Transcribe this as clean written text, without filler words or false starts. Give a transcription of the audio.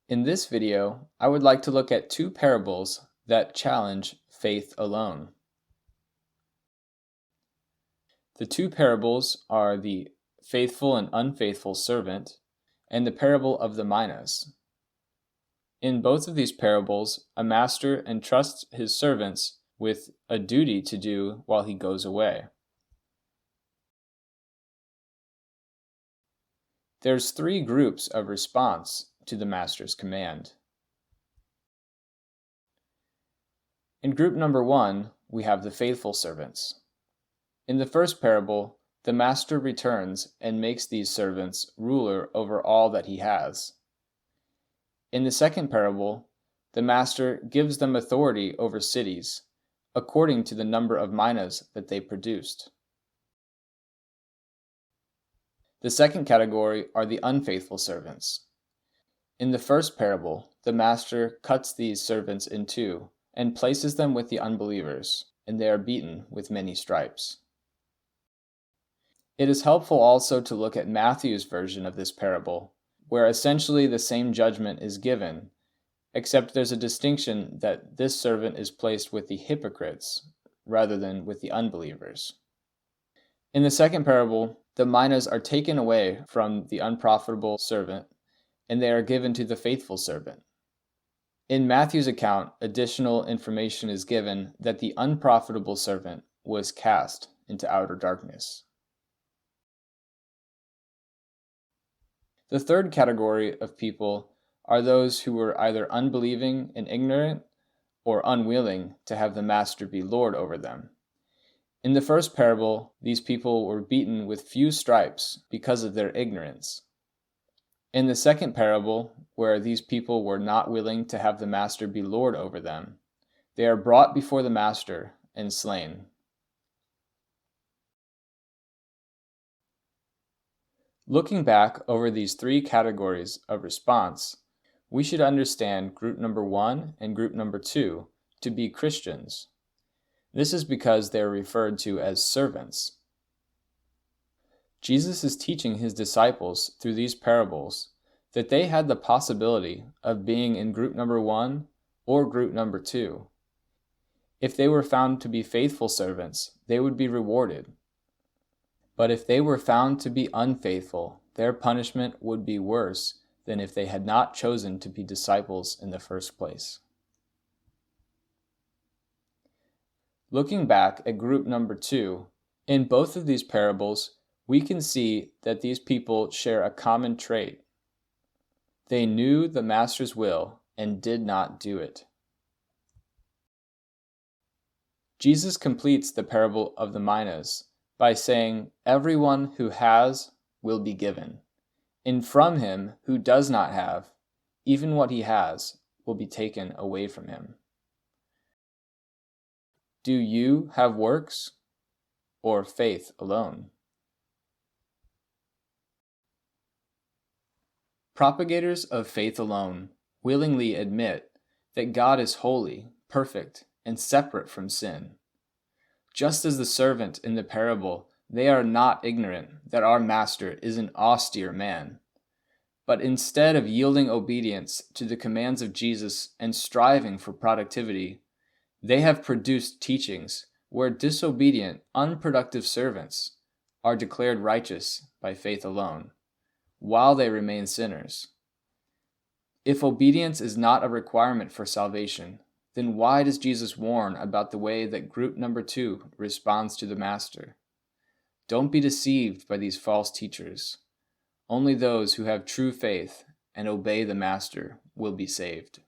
In this video, I would like to look at two parables that challenge faith alone. The two parables are the faithful and unfaithful servant and the parable of the minas. In both of these parables, a master entrusts his servants with a duty to do while he goes away. There's three groups of response to the master's command. In group number 1, we have the faithful servants. In the first parable, the master returns and makes these servants ruler over all that he has. In the second parable, the master gives them authority over cities, according to the number of minas that they produced. The second category are the unfaithful servants. In the first parable, the master cuts these servants in two and places them with the unbelievers, and they are beaten with many stripes. It is helpful also to look at Matthew's version of this parable, where essentially the same judgment is given, except there's a distinction that this servant is placed with the hypocrites rather than with the unbelievers. In the second parable, the minas are taken away from the unprofitable servant, and they are given to the faithful servant. In Matthew's account, additional information is given that the unprofitable servant was cast into outer darkness. The third category of people are those who were either unbelieving and ignorant or unwilling to have the master be Lord over them. In the first parable, these people were beaten with few stripes because of their ignorance. In the second parable, where these people were not willing to have the master be Lord over them, they are brought before the master and slain. Looking back over these three categories of response, we should understand group number 1 and group number 2 to be Christians. This is because they are referred to as servants. Jesus is teaching his disciples through these parables that they had the possibility of being in group number 1 or group number 2. If they were found to be faithful servants, they would be rewarded. But if they were found to be unfaithful, their punishment would be worse than if they had not chosen to be disciples in the first place. Looking back at group number 2, in both of these parables, we can see that these people share a common trait. They knew the master's will and did not do it. Jesus completes the parable of the minas by saying, "Everyone who has will be given, and from him who does not have, even what he has will be taken away from him." Do you have works or faith alone? Propagators of faith alone willingly admit that God is holy, perfect, and separate from sin. Just as the servant in the parable, they are not ignorant that our master is an austere man. But instead of yielding obedience to the commands of Jesus and striving for productivity, they have produced teachings where disobedient, unproductive servants are declared righteous by faith alone, while they remain sinners. If obedience is not a requirement for salvation, then why does Jesus warn about the way that group number 2 responds to the master? Don't be deceived by these false teachers. Only those who have true faith and obey the master will be saved.